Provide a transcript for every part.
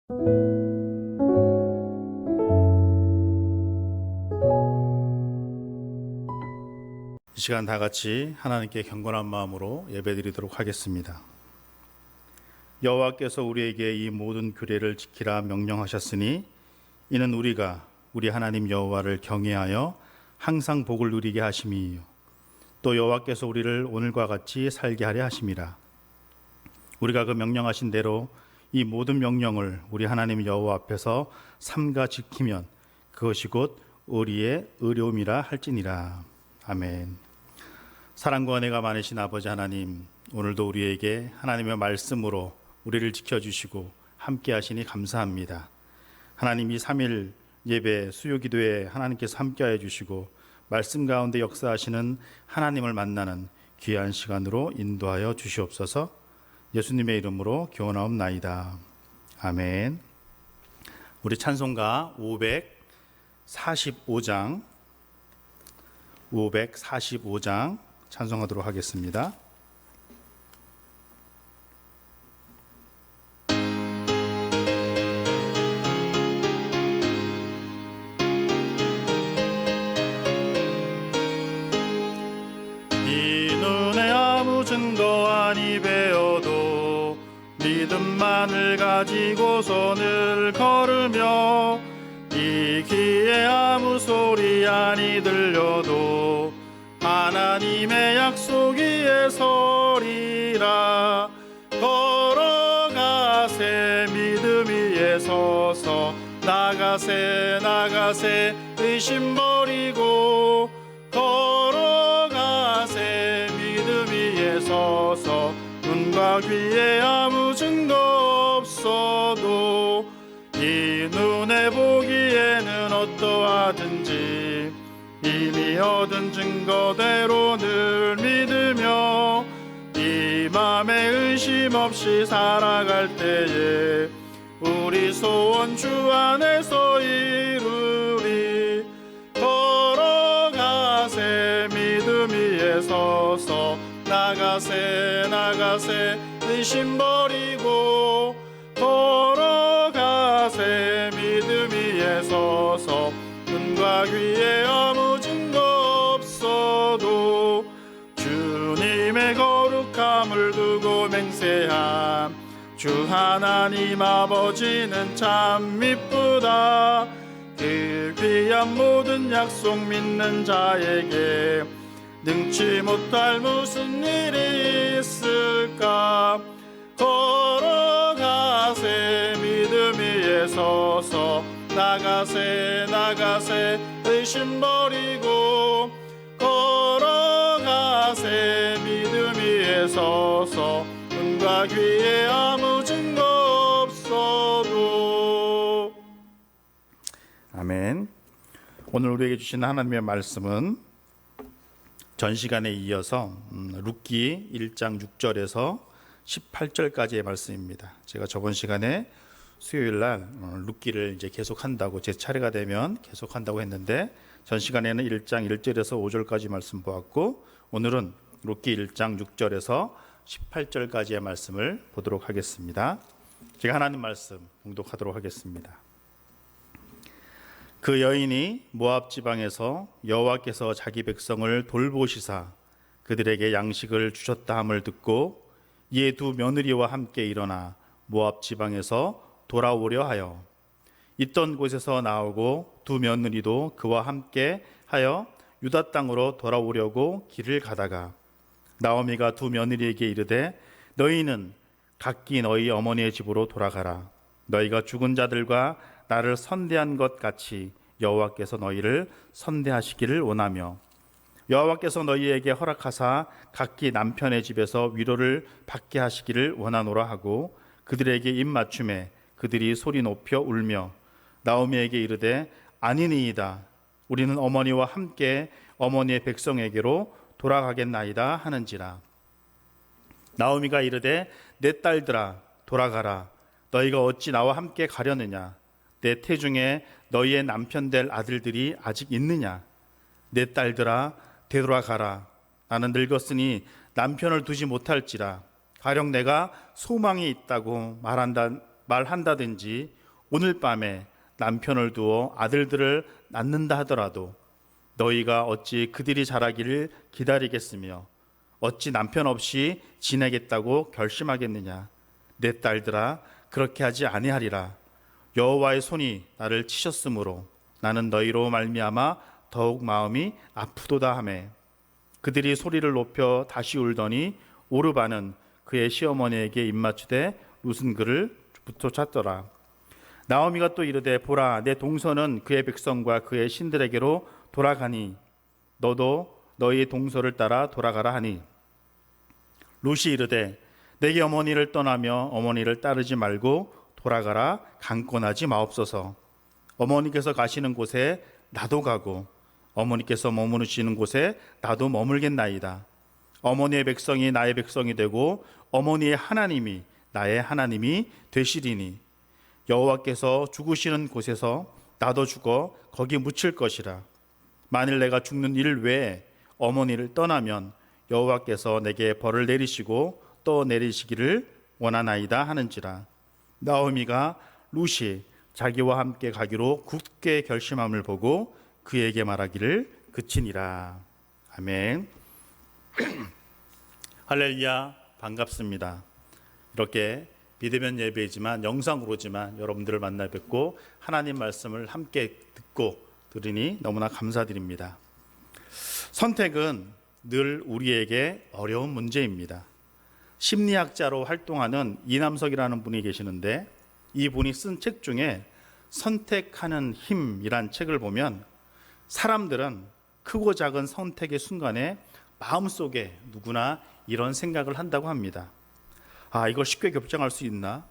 이 시간 다 같이 하나님께 경건한 마음으로 예배드리도록 하겠습니다. 여호와께서 우리에게 이 모든 규례를 지키라 명령하셨으니 이는 우리가 우리 하나님 여호와를 경외하여 항상 복을 누리게 하심이요 또 여호와께서 우리를 오늘과 같이 살게 하려 하심이라. 우리가 그 명령하신 대로 이 모든 명령을 우리 하나님 여호와 앞에서 삼가 지키면 그것이 곧 우리의 의로움이라 할지니라. 아멘. 사랑과 은혜가 많으신 아버지 하나님, 오늘도 우리에게 하나님의 말씀으로 우리를 지켜주시고 함께 하시니 감사합니다. 하나님, 이 3일 예배 수요기도에 하나님께서 함께하여 주시고 말씀 가운데 역사하시는 하나님을 만나는 귀한 시간으로 인도하여 주시옵소서. 예수님의 이름으로 기원하옵나이다. 아멘. 우리 찬송가 545장 찬송하도록 하겠습니다. 이 눈에 아무 증거 아니 배어도 믿음만을 가지고 손을 걸으며 이 귀에 아무 소리 아니 들려도 하나님의 약속이에 서리라. 걸어가세 믿음 위에 서서 나가세 의심 버리고 걸어가세 믿음 위에 서서 눈과 귀에 아무 증거 없어도 이 눈에 보기에는 어떠하든지 이미 얻은 증거대로 늘 믿으며 이 맘에 의심 없이 살아갈 때에 우리 소원 주 안에서 이루리. 걸어가세 믿음 위에 서서 나가세 의심 버리고 걸어가세 믿음 위에 서서 눈과 귀에 아무 증거 없어도 주님의 거룩함을 두고 맹세함. 주 하나님 아버지는 참 미쁘다. 그 귀한 모든 약속 믿는 자에게 능치 못할 무슨 일이 있을까. 걸어가세 믿음 위에 서서 나가세 의심 버리고 걸어가세 믿음 위에 서서 눈과 귀에 아무 증거 없어도. 아멘. 오늘 우리에게 주신 하나님의 말씀은 전 시간에 이어서 룻기 1장 6절에서 18절까지의 말씀입니다. 제가 저번 시간에 수요일 날 룻기를 이제 계속한다고, 제 차례가 되면 계속한다고 했는데 전 시간에는 1장 1절에서 5절까지 말씀 보았고 오늘은 룻기 1장 6절에서 18절까지의 말씀을 보도록 하겠습니다. 제가 하나님 말씀 봉독하도록 하겠습니다. 그 여인이 모압 지방에서 여호와께서 자기 백성을 돌보시사 그들에게 양식을 주셨다 함을 듣고 이에 두 며느리와 함께 일어나 모압 지방에서 돌아오려 하여 있던 곳에서 나오고 두 며느리도 그와 함께 하여 유다 땅으로 돌아오려고 길을 가다가 나오미가 두 며느리에게 이르되 너희는 각기 너희 어머니의 집으로 돌아가라. 너희가 죽은 자들과 나를 선대한 것 같이 여호와께서 너희를 선대하시기를 원하며 여호와께서 너희에게 허락하사 각기 남편의 집에서 위로를 받게 하시기를 원하노라 하고 그들에게 입맞춤에 그들이 소리 높여 울며 나오미에게 이르되 아니니이다. 우리는 어머니와 함께 어머니의 백성에게로 돌아가겠나이다 하는지라. 나오미가 이르되 내 딸들아 돌아가라. 너희가 어찌 나와 함께 가려느냐. 내 태중에 너희의 남편 될 아들들이 아직 있느냐. 내 딸들아 되돌아가라. 나는 늙었으니 남편을 두지 못할지라. 가령 내가 소망이 있다고 말한다든지 오늘 밤에 남편을 두어 아들들을 낳는다 하더라도 너희가 어찌 그들이 자라기를 기다리겠으며 어찌 남편 없이 지내겠다고 결심하겠느냐. 내 딸들아, 그렇게 하지 아니하리라. 여호와의 손이 나를 치셨으므로 나는 너희로 말미암아 더욱 마음이 아프도다 하매 그들이 소리를 높여 다시 울더니 오르바는 그의 시어머니에게 입맞추되 룻은 그를 붙여찼더라. 나오미가 또 이르되 보라, 내 동서는 그의 백성과 그의 신들에게로 돌아가니 너도 너희 동서를 따라 돌아가라 하니 룻이 이르되 내게 어머니를 떠나며 어머니를 따르지 말고 돌아가라. 강권하지 마옵소서. 어머니께서 가시는 곳에 나도 가고 어머니께서 머무르시는 곳에 나도 머물겠나이다. 어머니의 백성이 나의 백성이 되고 어머니의 하나님이 나의 하나님이 되시리니 여호와께서 죽으시는 곳에서 나도 죽어 거기 묻힐 것이라. 만일 내가 죽는 일 외에 어머니를 떠나면 여호와께서 내게 벌을 내리시고 또 내리시기를 원하나이다 하는지라. 나오미가 룻이 자기와 함께 가기로 굳게 결심함을 보고 그에게 말하기를 그치니라. 아멘. 할렐루야, 반갑습니다. 이렇게 비대면 예배이지만 영상으로지만 여러분들을 만나 뵙고 하나님 말씀을 함께 듣고 들으니 너무나 감사드립니다. 선택은 늘 우리에게 어려운 문제입니다. 심리학자로 활동하는 이남석이라는 분이 계시는데 이분이 쓴 책 중에 선택하는 힘이란 책을 보면 사람들은 크고 작은 선택의 순간에 마음속에 누구나 이런 생각을 한다고 합니다. 아, 이걸 쉽게 결정할 수 있나?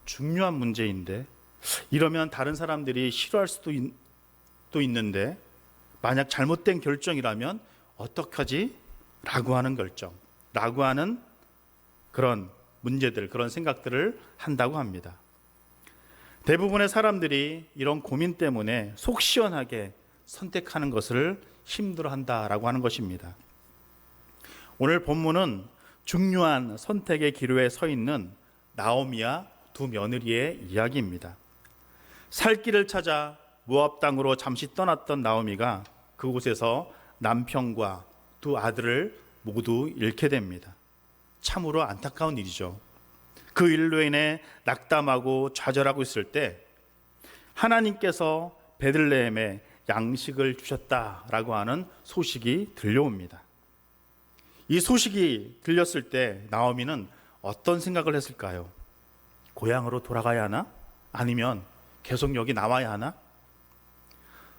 중요한 문제인데 이러면 다른 사람들이 싫어할 수도 있는데 만약 잘못된 결정이라면 어떡하지? 라고 하는 결정, 라고 하는 그런 문제들, 그런 생각들을 한다고 합니다. 대부분의 사람들이 이런 고민 때문에 속 시원하게 선택하는 것을 힘들어한다라고 하는 것입니다. 오늘 본문은 중요한 선택의 기로에 서 있는 나오미와 두 며느리의 이야기입니다. 살 길을 찾아 모압 땅으로 잠시 떠났던 나오미가 그곳에서 남편과 두 아들을 모두 잃게 됩니다. 참으로 안타까운 일이죠. 그 일로 인해 낙담하고 좌절하고 있을 때 하나님께서 베들레헴에 양식을 주셨다라고 하는 소식이 들려옵니다. 이 소식이 들렸을 때 나오미는 어떤 생각을 했을까요? 고향으로 돌아가야 하나? 아니면 계속 여기 나와야 하나?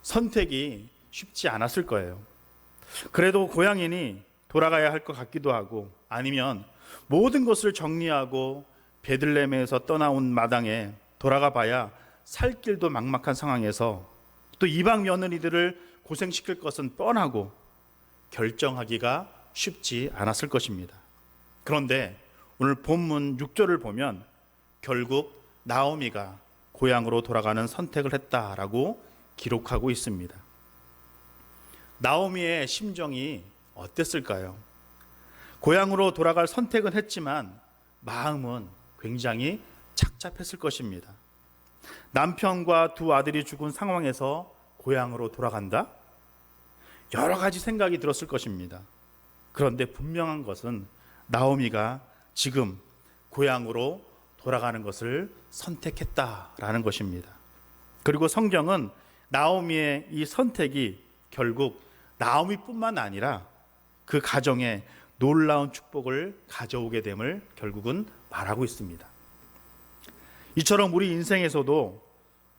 선택이 쉽지 않았을 거예요. 그래도 고향이니 돌아가야 할 것 같기도 하고 아니면 모든 것을 정리하고 베들레헴에서 떠나온 마당에 돌아가 봐야 살 길도 막막한 상황에서 또 이방 며느리들을 고생시킬 것은 뻔하고 결정하기가 쉽지 않았을 것입니다. 그런데 오늘 본문 6절을 보면 결국 나오미가 고향으로 돌아가는 선택을 했다라고 기록하고 있습니다. 나오미의 심정이 어땠을까요? 고향으로 돌아갈 선택은 했지만 마음은 굉장히 착잡했을 것입니다. 남편과 두 아들이 죽은 상황에서 고향으로 돌아간다? 여러 가지 생각이 들었을 것입니다. 그런데 분명한 것은 나오미가 지금 고향으로 돌아가는 것을 선택했다라는 것입니다. 그리고 성경은 나오미의 이 선택이 결국 나오미뿐만 아니라 그 가정에 놀라운 축복을 가져오게 됨을 결국은 말하고 있습니다. 이처럼 우리 인생에서도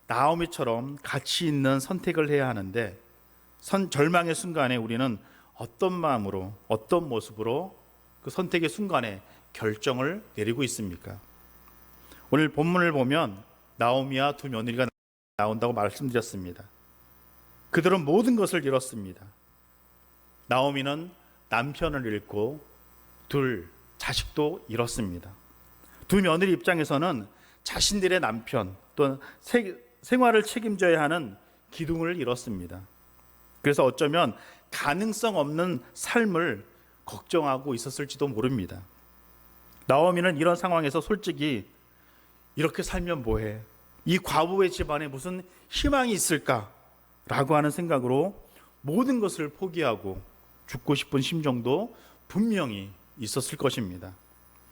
나오미처럼 가치 있는 선택을 해야 하는데 절망의 순간에 우리는 어떤 마음으로 어떤 모습으로 그 선택의 순간에 결정을 내리고 있습니까? 오늘 본문을 보면 나오미와 두 며느리가 나온다고 말씀드렸습니다. 그들은 모든 것을 잃었습니다. 나오미는 남편을 잃고 둘 자식도 잃었습니다. 두 며느리 입장에서는 자신들의 남편 또 생활을 책임져야 하는 기둥을 잃었습니다. 그래서 어쩌면 가능성 없는 삶을 걱정하고 있었을지도 모릅니다. 나오미는 이런 상황에서 솔직히 이렇게 살면 뭐해? 이 과부의 집안에 무슨 희망이 있을까? 라고 하는 생각으로 모든 것을 포기하고 죽고 싶은 심정도 분명히 있었을 것입니다.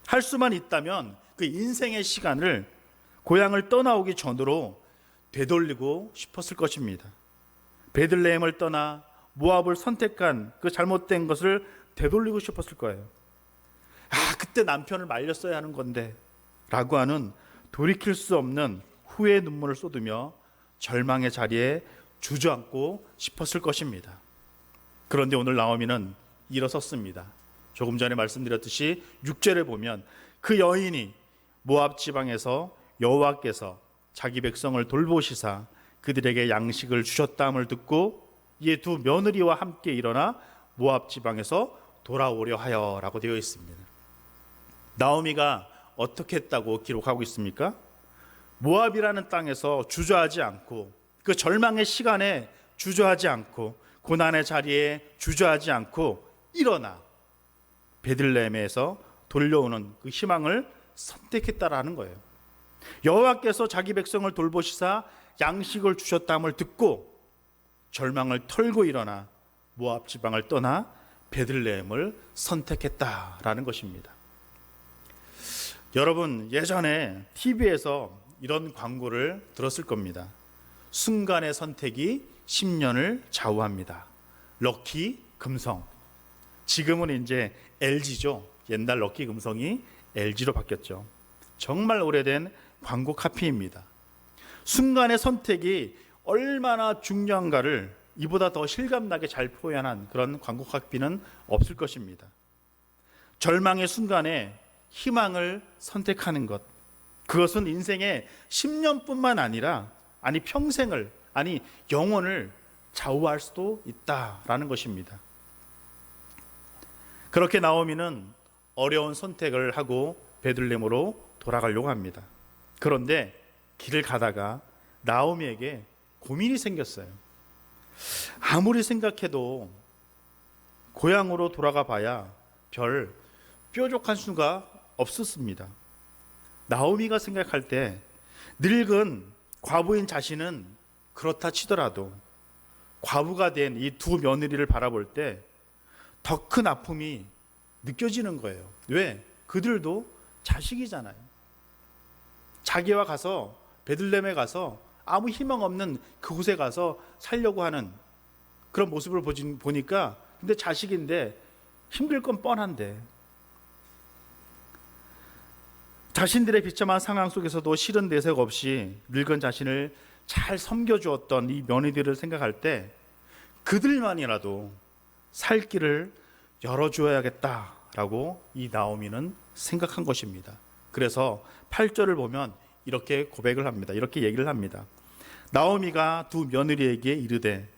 할 수만 있다면 그 인생의 시간을 고향을 떠나오기 전으로 되돌리고 싶었을 것입니다. 베들레헴을 떠나 모압을 선택한 그 잘못된 것을 되돌리고 싶었을 거예요. 그때 남편을 말렸어야 하는 건데 라고 하는 돌이킬 수 없는 후회의 눈물을 쏟으며 절망의 자리에 주저앉고 싶었을 것입니다. 그런데 오늘 나오미는 일어섰습니다. 조금 전에 말씀드렸듯이 6절에 보면 그 여인이 모압 지방에서 여호와께서 자기 백성을 돌보시사 그들에게 양식을 주셨다함을 듣고 이에 두 며느리와 함께 일어나 모압 지방에서 돌아오려 하여 라고 되어 있습니다. 나오미가 어떻게 했다고 기록하고 있습니까? 모압이라는 땅에서 주저하지 않고 그 절망의 시간에 주저하지 않고 고난의 자리에 주저하지 않고 일어나 베들레헴에서 돌려오는 그 희망을 선택했다라는 거예요. 여호와께서 자기 백성을 돌보시사 양식을 주셨다함을 듣고 절망을 털고 일어나 모압 지방을 떠나 베들레헴을 선택했다라는 것입니다. 여러분, 예전에 TV에서 이런 광고를 들었을 겁니다. 순간의 선택이 10년을 좌우합니다. 럭키 금성. 지금은 이제 LG죠. 옛날 럭키 금성이 LG로 바뀌었죠. 정말 오래된 광고 카피입니다. 순간의 선택이 얼마나 중요한가를 이보다 더 실감나게 잘 표현한 그런 광고 카피는 없을 것입니다. 절망의 순간에 희망을 선택하는 것, 그것은 인생의 10년뿐만 아니라 평생을, 영혼을 좌우할 수도 있다라는 것입니다. 그렇게 나오미는 어려운 선택을 하고 베들레헴으로 돌아가려고 합니다. 그런데 길을 가다가 나오미에게 고민이 생겼어요. 아무리 생각해도 고향으로 돌아가 봐야 별 뾰족한 수가 없었습니다. 나오미가 생각할 때 늙은 과부인 자신은 그렇다 치더라도 과부가 된 이 두 며느리를 바라볼 때 더 큰 아픔이 느껴지는 거예요. 왜? 그들도 자식이잖아요. 자기와 가서 베들레헴에 가서 아무 희망 없는 그곳에 가서 살려고 하는 그런 모습을 보니까 근데 자식인데 힘들 건 뻔한데 자신들의 비참한 상황 속에서도 싫은 내색 없이 늙은 자신을 잘 섬겨주었던 이 며느리들을 생각할 때 그들만이라도 살 길을 열어주어야겠다라고 이 나오미는 생각한 것입니다. 그래서 8절을 보면 이렇게 고백을 합니다. 이렇게 얘기를 합니다. 나오미가 두 며느리에게 이르되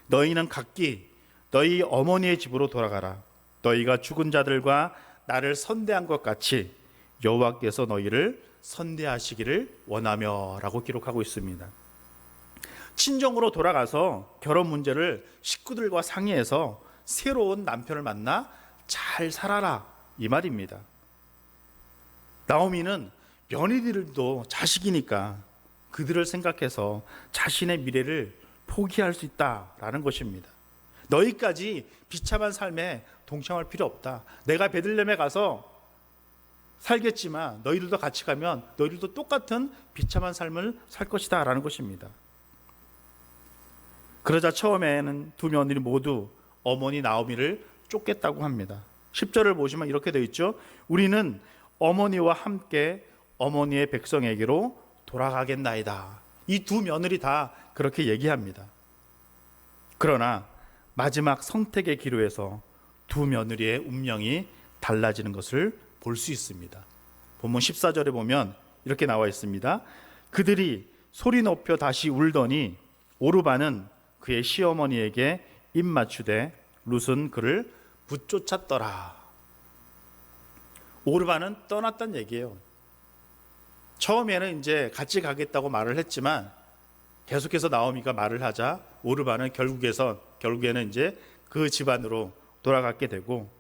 너희는 각기 너희 어머니의 집으로 돌아가라. 너희가 죽은 자들과 나를 선대한 것 같이 여호와께서 너희를 선대하시기를 원하며 라고 기록하고 있습니다. 친정으로 돌아가서 결혼 문제를 식구들과 상의해서 새로운 남편을 만나 잘 살아라 이 말입니다. 나오미는 며느리들도 자식이니까 그들을 생각해서 자신의 미래를 포기할 수 있다라는 것입니다. 너희까지 비참한 삶에 동참할 필요 없다. 내가 베들레헴에 가서 살겠지만 너희들도 같이 가면 너희들도 똑같은 비참한 삶을 살 것이다 라는 것입니다. 그러자 처음에는 두 며느리 모두 어머니 나오미를 쫓겠다고 합니다. 10절을 보시면 이렇게 되어 있죠. 우리는 어머니와 함께 어머니의 백성에게로 돌아가겠나이다. 이 두 며느리 다 그렇게 얘기합니다. 그러나 마지막 선택의 기로에서 두 며느리의 운명이 달라지는 것을 볼 수 있습니다. 본문 14절에 보면 이렇게 나와 있습니다. 그들이 소리 높여 다시 울더니 오르바는 그의 시어머니에게 입 맞추되 룻은 그를 붙쫓았더라. 오르바는 떠났단 얘기예요. 처음에는 이제 같이 가겠다고 말을 했지만 계속해서 나오미가 말을 하자 오르바는 결국에는 이제 그 집안으로 돌아가게 되고,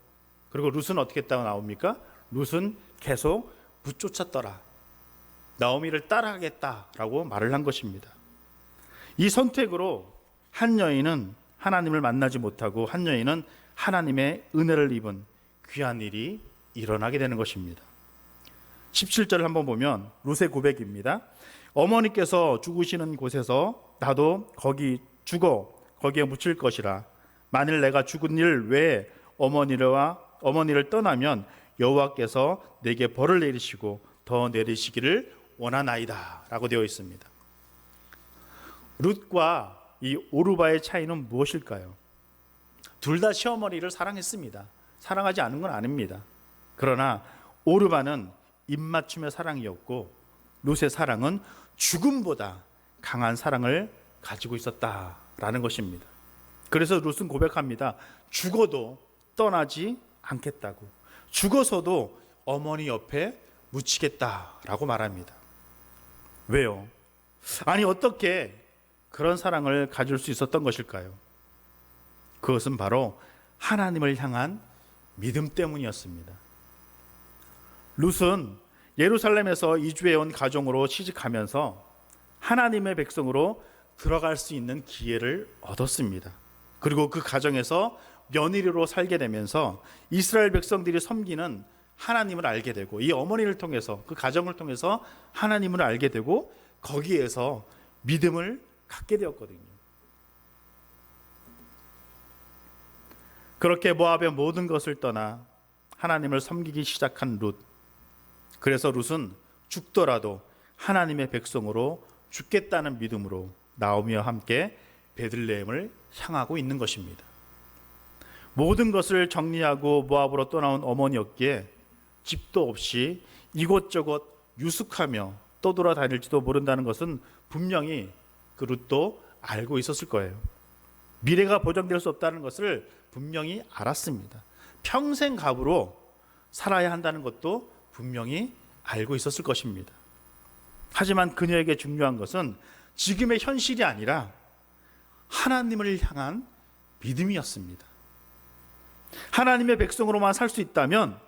그리고 룻은 어떻게 했다고 나옵니까? 룻은 계속 붙쫓았더라. 나오미를 따라하겠다라고 말을 한 것입니다. 이 선택으로 한 여인은 하나님을 만나지 못하고 한 여인은 하나님의 은혜를 입은 귀한 일이 일어나게 되는 것입니다. 17절을 한번 보면 룻의 고백입니다. 어머니께서 죽으시는 곳에서 나도 거기 죽어 거기에 묻힐 것이라. 만일 내가 죽은 일 외에 어머니를 떠나면 여호와께서 내게 벌을 내리시고 더 내리시기를 원하나이다 라고 되어 있습니다. 룻과 이 오르바의 차이는 무엇일까요? 둘 다 시어머니를 사랑했습니다. 사랑하지 않은 건 아닙니다. 그러나 오르바는 입맞춤의 사랑이었고 룻의 사랑은 죽음보다 강한 사랑을 가지고 있었다라는 것입니다. 그래서 룻은 고백합니다. 죽어도 떠나지 않겠다고, 죽어서도 어머니 옆에 묻히겠다라고 말합니다. 왜요? 아니 어떻게 그런 사랑을 가질 수 있었던 것일까요? 그것은 바로 하나님을 향한 믿음 때문이었습니다. 룻은 예루살렘에서 이주해온 가정으로 시집가면서 하나님의 백성으로 들어갈 수 있는 기회를 얻었습니다. 그리고 그 가정에서 며느리로 살게 되면서 이스라엘 백성들이 섬기는 하나님을 알게 되고, 이 어머니를 통해서, 그 가정을 통해서 하나님을 알게 되고 거기에서 믿음을 갖게 되었거든요. 그렇게 모압의 모든 것을 떠나 하나님을 섬기기 시작한 룻. 그래서 룻은 죽더라도 하나님의 백성으로 죽겠다는 믿음으로 나오미와 함께 베들레헴을 향하고 있는 것입니다. 모든 것을 정리하고 모압으로 떠나온 어머니였기에 집도 없이 이곳저곳 유숙하며 떠돌아다닐지도 모른다는 것은 분명히 그 룻도 알고 있었을 거예요. 미래가 보장될 수 없다는 것을 분명히 알았습니다. 평생 갑으로 살아야 한다는 것도 분명히 알고 있었을 것입니다. 하지만 그녀에게 중요한 것은 지금의 현실이 아니라 하나님을 향한 믿음이었습니다. 하나님의 백성으로만 살 수 있다면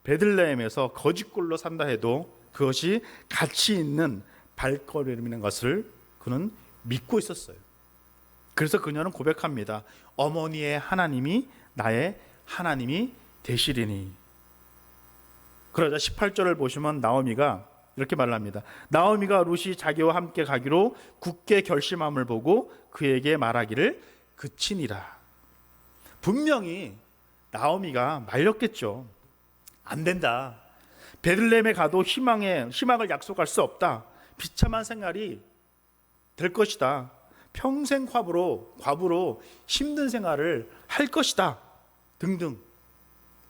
베들레헴에서 거짓골로 산다 해도 그것이 가치 있는 발걸음이라는 것을 그는 믿고 있었어요. 그래서 그녀는 고백합니다. 어머니의 하나님이 나의 하나님이 되시리니. 그러자 18절을 보시면 나오미가 이렇게 말합니다. 나오미가 룻이 자기와 함께 가기로 굳게 결심함을 보고 그에게 말하기를 그치니라. 분명히 나오미가 말렸겠죠. 안 된다. 베들레헴에 가도 희망을 약속할 수 없다. 비참한 생활이 될 것이다. 평생 과부로 힘든 생활을 할 것이다. 등등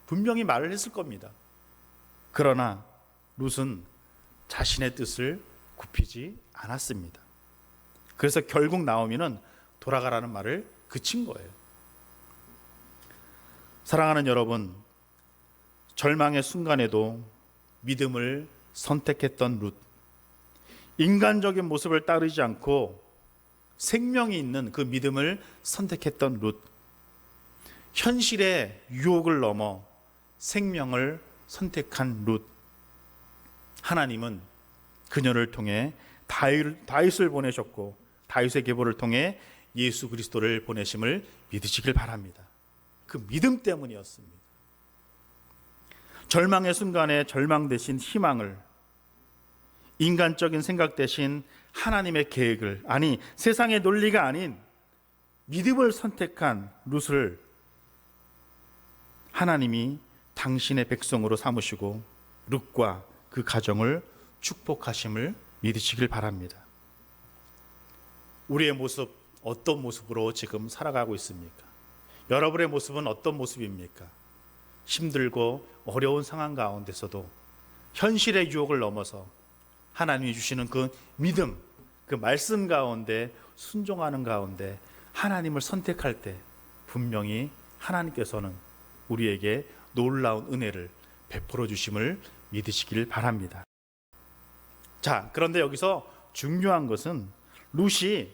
분명히 말을 했을 겁니다. 그러나 룻은 자신의 뜻을 굽히지 않았습니다. 그래서 결국 나오미는 돌아가라는 말을 그친 거예요. 사랑하는 여러분, 절망의 순간에도 믿음을 선택했던 룻, 인간적인 모습을 따르지 않고 생명이 있는 그 믿음을 선택했던 룻, 현실의 유혹을 넘어 생명을 선택한 룻. 하나님은 그녀를 통해 다윗을 보내셨고 다윗의 계보를 통해 예수 그리스도를 보내심을 믿으시길 바랍니다. 그 믿음 때문이었습니다. 절망의 순간에 절망 대신 희망을, 인간적인 생각 대신 하나님의 계획을, 아니 세상의 논리가 아닌 믿음을 선택한 룻을 하나님이 당신의 백성으로 삼으시고 룻과 그 가정을 축복하심을 믿으시길 바랍니다. 우리의 모습, 어떤 모습으로 지금 살아가고 있습니까? 여러분의 모습은 어떤 모습입니까? 힘들고 어려운 상황 가운데서도 현실의 유혹을 넘어서 하나님이 주시는 그 믿음, 그 말씀 가운데 순종하는 가운데 하나님을 선택할 때 분명히 하나님께서는 우리에게 놀라운 은혜를 베풀어 주심을 믿으시길 바랍니다. 자, 그런데 여기서 중요한 것은 룻이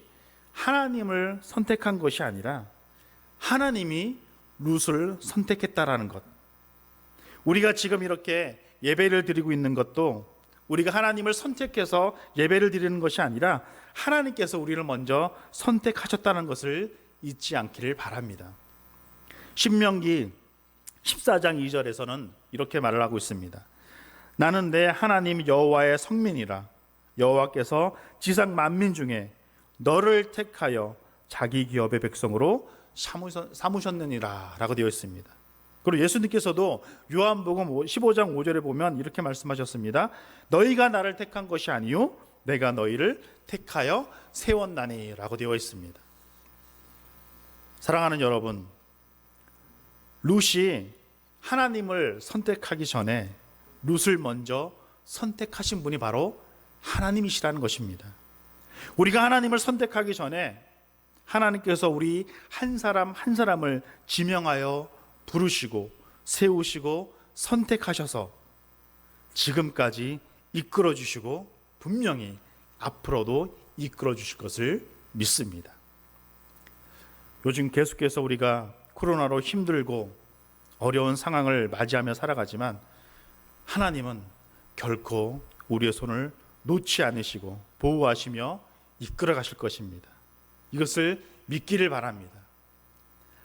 하나님을 선택한 것이 아니라 하나님이 룻을 선택했다라는 것. 우리가 지금 이렇게 예배를 드리고 있는 것도 우리가 하나님을 선택해서 예배를 드리는 것이 아니라 하나님께서 우리를 먼저 선택하셨다는 것을 잊지 않기를 바랍니다. 신명기 14장 2절에서는 이렇게 말을 하고 있습니다. 나는 내 하나님 여호와의 성민이라. 여호와께서 지상 만민 중에 너를 택하여 자기 기업의 백성으로 삼으셨느니라 라고 되어 있습니다. 그리고 예수님께서도 요한복음 15장 5절에 보면 이렇게 말씀하셨습니다. 너희가 나를 택한 것이 아니요 내가 너희를 택하여 세웠나니 라고 되어 있습니다. 사랑하는 여러분, 룻이 하나님을 선택하기 전에 룻을 먼저 선택하신 분이 바로 하나님이시라는 것입니다. 우리가 하나님을 선택하기 전에 하나님께서 우리 한 사람 한 사람을 지명하여 부르시고 세우시고 선택하셔서 지금까지 이끌어 주시고 분명히 앞으로도 이끌어 주실 것을 믿습니다. 요즘 계속해서 우리가 코로나로 힘들고 어려운 상황을 맞이하며 살아가지만 하나님은 결코 우리의 손을 놓지 않으시고 보호하시며 이끌어 가실 것입니다. 이것을 믿기를 바랍니다.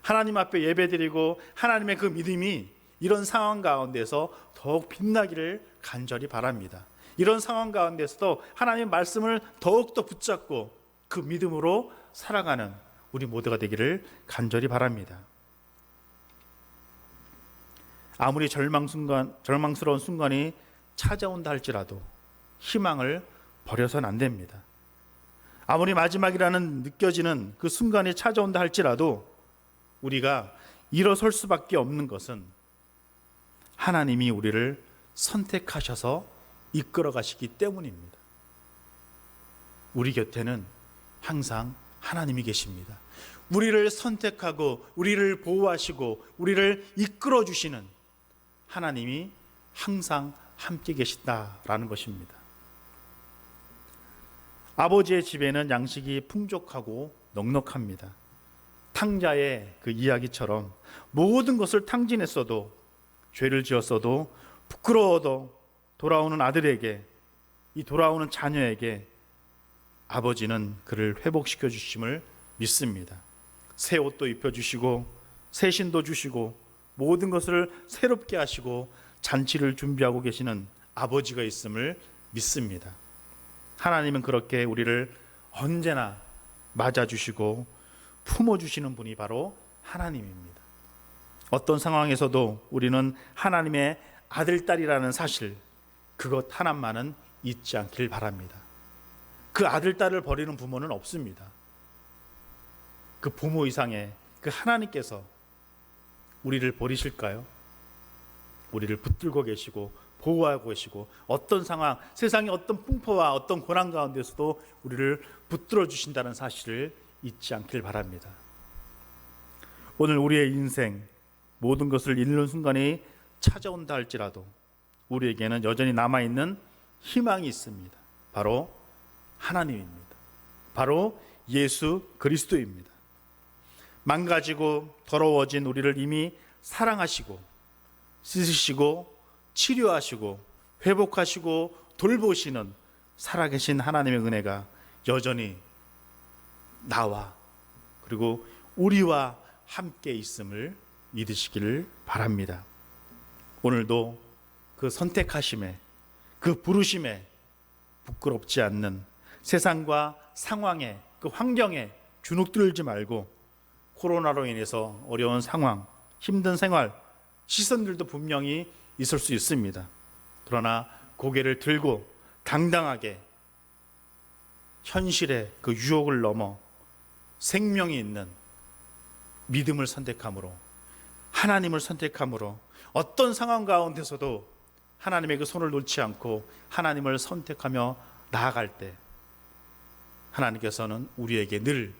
하나님 앞에 예배드리고 하나님의 그 믿음이 이런 상황 가운데서 더욱 빛나기를 간절히 바랍니다. 이런 상황 가운데서도 하나님의 말씀을 더욱더 붙잡고 그 믿음으로 살아가는 우리 모두가 되기를 간절히 바랍니다. 아무리 절망스러운 순간이 찾아온다 할지라도 희망을 버려서는 안 됩니다. 아무리 마지막이라는 느껴지는 그 순간이 찾아온다 할지라도 우리가 일어설 수밖에 없는 것은 하나님이 우리를 선택하셔서 이끌어 가시기 때문입니다. 우리 곁에는 항상 하나님이 계십니다. 우리를 선택하고 우리를 보호하시고 우리를 이끌어 주시는 하나님이 항상 함께 계시다라는 것입니다. 아버지의 집에는 양식이 풍족하고 넉넉합니다. 탕자의 그 이야기처럼 모든 것을 탕진했어도 죄를 지었어도 부끄러워도 돌아오는 아들에게, 이 돌아오는 자녀에게 아버지는 그를 회복시켜 주심을 믿습니다. 새 옷도 입혀주시고 새 신도 주시고 모든 것을 새롭게 하시고 잔치를 준비하고 계시는 아버지가 있음을 믿습니다. 하나님은 그렇게 우리를 언제나 맞아주시고 품어주시는 분이 바로 하나님입니다. 어떤 상황에서도 우리는 하나님의 아들, 딸이라는 사실, 그것 하나만은 잊지 않길 바랍니다. 그 아들, 딸을 버리는 부모는 없습니다. 그 부모 이상의 그 하나님께서 우리를 버리실까요? 우리를 붙들고 계시고 보호하고 계시고 어떤 상황, 세상의 어떤 풍파와 어떤 고난 가운데서도 우리를 붙들어 주신다는 사실을 잊지 않길 바랍니다. 오늘 우리의 인생 모든 것을 잃는 순간이 찾아온다 할지라도 우리에게는 여전히 남아있는 희망이 있습니다. 바로 하나님입니다. 바로 예수 그리스도입니다. 망가지고 더러워진 우리를 이미 사랑하시고 씻으시고 치료하시고 회복하시고 돌보시는 살아계신 하나님의 은혜가 여전히 나와 그리고 우리와 함께 있음을 믿으시기를 바랍니다. 오늘도 그 선택하심에, 그 부르심에 부끄럽지 않는 세상과 상황에, 그 환경에 주눅들지 말고 코로나로 인해서 어려운 상황, 힘든 생활, 시선들도 분명히 있을 수 있습니다. 그러나 고개를 들고 당당하게 현실의 그 유혹을 넘어 생명이 있는 믿음을 선택함으로, 하나님을 선택함으로 어떤 상황 가운데서도 하나님의 그 손을 놓지 않고 하나님을 선택하며 나아갈 때 하나님께서는 우리에게 늘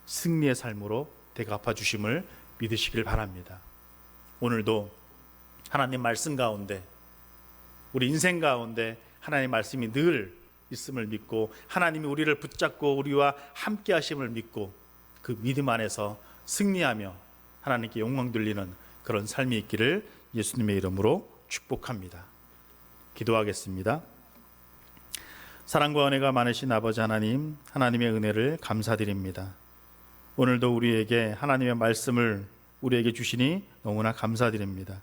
승리의 삶으로 대갚아 주심을 믿으시길 바랍니다. 오늘도 하나님 말씀 가운데, 우리 인생 가운데 하나님의 말씀이 늘 있음을 믿고 하나님이 우리를 붙잡고 우리와 함께 하심을 믿고 그 믿음 안에서 승리하며 하나님께 영광 돌리는 그런 삶이 있기를 예수님의 이름으로 축복합니다. 기도하겠습니다. 사랑과 은혜가 많으신 아버지 하나님, 하나님의 은혜를 감사드립니다. 오늘도 우리에게 하나님의 말씀을 우리에게 주시니 너무나 감사드립니다.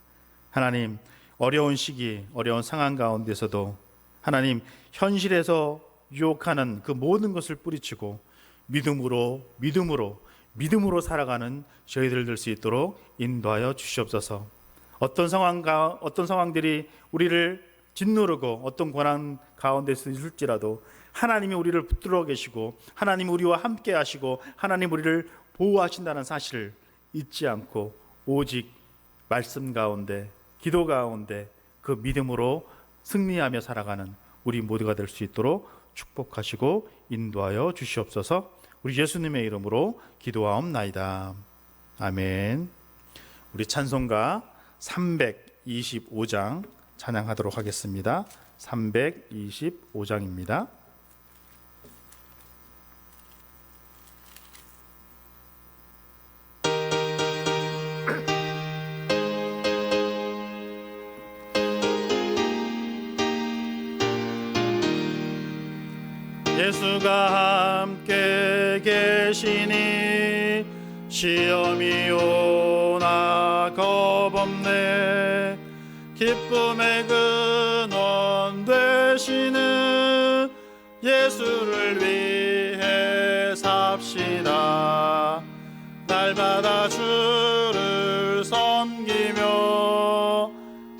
하나님, 어려운 시기, 어려운 상황 가운데서도 하나님, 현실에서 유혹하는 그 모든 것을 뿌리치고 믿음으로 살아가는 저희들 될 수 있도록 인도하여 주시옵소서. 어떤 상황들이 우리를 짓누르고 어떤 고난 가운데서 있을지라도 하나님이 우리를 붙들어 계시고 하나님 우리와 함께 하시고 하나님 우리를 보호하신다는 사실을 잊지 않고 오직 말씀 가운데, 기도 가운데 그 믿음으로 승리하며 살아가는 우리 모두가 될 수 있도록 축복하시고 인도하여 주시옵소서. 우리 예수님의 이름으로 기도하옵나이다. 아멘. 우리 찬송가 325장 찬양하도록 하겠습니다. 325장입니다. 예수가 함께 계시니 시험이 오나 겁없네. 기쁨의 근원 되시는 예수를 위해 삽시다. 날마다 주를 섬기며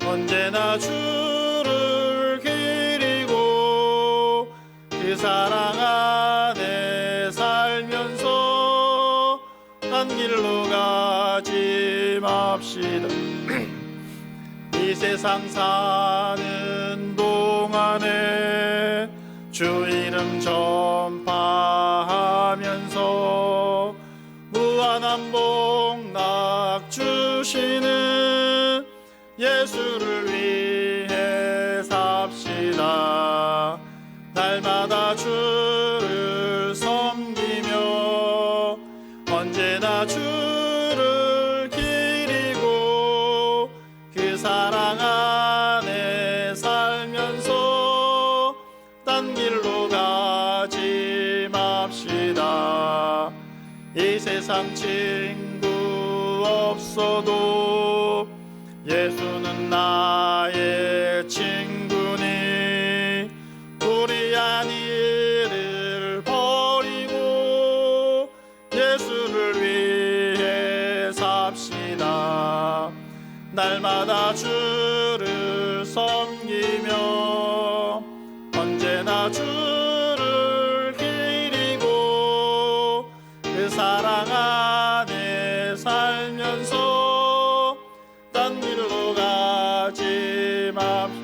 언제나 주를 기리고 그 사랑 안에 살면서 딴 길로 가지 맙시다. 이 세상 사는 동안에 주 이름 전파하면서 무한한 복락 주시는 예수를 위해 삽시다. 날마다 주를 섬기며 언제나 주를 기리고 그 사랑 안에 살면서 딴 길로 가지 맙시다. 이 세상 친구 없어도 예수는 나의 친구니 불의한 일을 버리고 예수를 위해 삽시다. 날마다 주를 섬기며 언제나 주를 기리고 그 사랑 안에 살면서 딴 길로 가지 맙시다.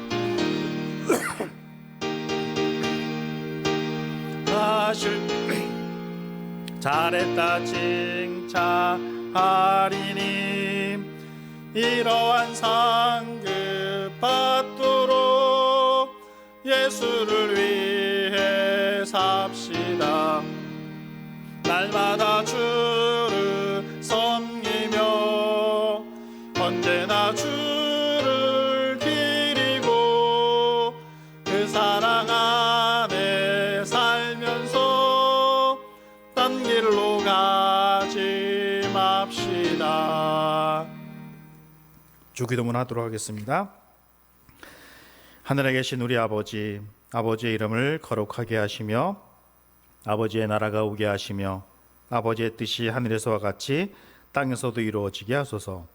잘했다 칭찬하리니 이러한 상급 받도록 예수를 위해 삽시다. 날마다 주를 섬기며 언제나 주를 기리고 그 사랑 안에 살면서 딴 길로 가지 맙시다. 주기도문 하도록 하겠습니다. 하늘에 계신 우리 아버지, 아버지의 이름을 거룩하게 하시며 아버지의 나라가 오게 하시며 아버지의 뜻이 하늘에서와 같이 땅에서도 이루어지게 하소서.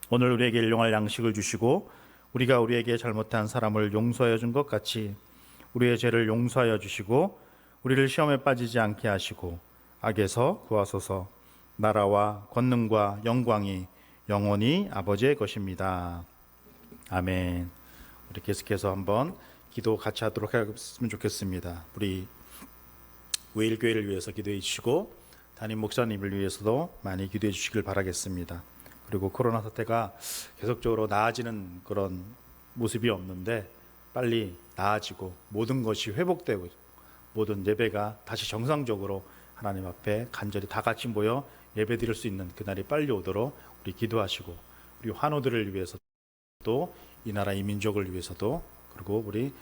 오늘 우리에게 일용할 양식을 주시고 우리가 우리에게 잘못한 사람을 용서하여 준 것 같이 우리의 죄를 용서하여 주시고 우리를 시험에 빠지지 않게 하시고 악에서 구하소서. 나라와 권능과 영광이 영원히 아버지의 것입니다. 아멘. 우리 계속해서 한번 기도 같이 하도록 했으면 좋겠습니다. 우리 우일교회를 위해서 기도해 주시고 담임 목사님을 위해서도 많이 기도해 주시길 바라겠습니다. 그리고 코로나 사태가 계속적으로 나아지는 그런 모습이 없는데 빨리 나아지고 모든 것이 회복되고 모든 예배가 다시 정상적으로 하나님 앞에 간절히 다 같이 모여 예배드릴 수 있는 그날이 빨리 오도록 우리 기도하시고 우리 환우들을 위해서도 이 나라 이 민족을 위해서도 그리고 우리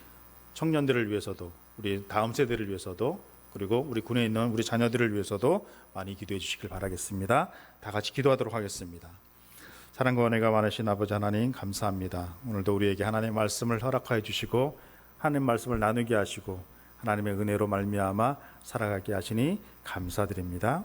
청년들을 위해서도 우리 다음 세대를 위해서도 그리고 우리 군에 있는 우리 자녀들을 위해서도 많이 기도해 주시길 바라겠습니다. 다 같이 기도하도록 하겠습니다. 사랑과 은혜가 많으신 아버지 하나님 감사합니다. 오늘도 우리에게 하나님의 말씀을 허락하여 주시고 하나님 말씀을 나누게 하시고 하나님의 은혜로 말미암아 살아가게 하시니 감사드립니다.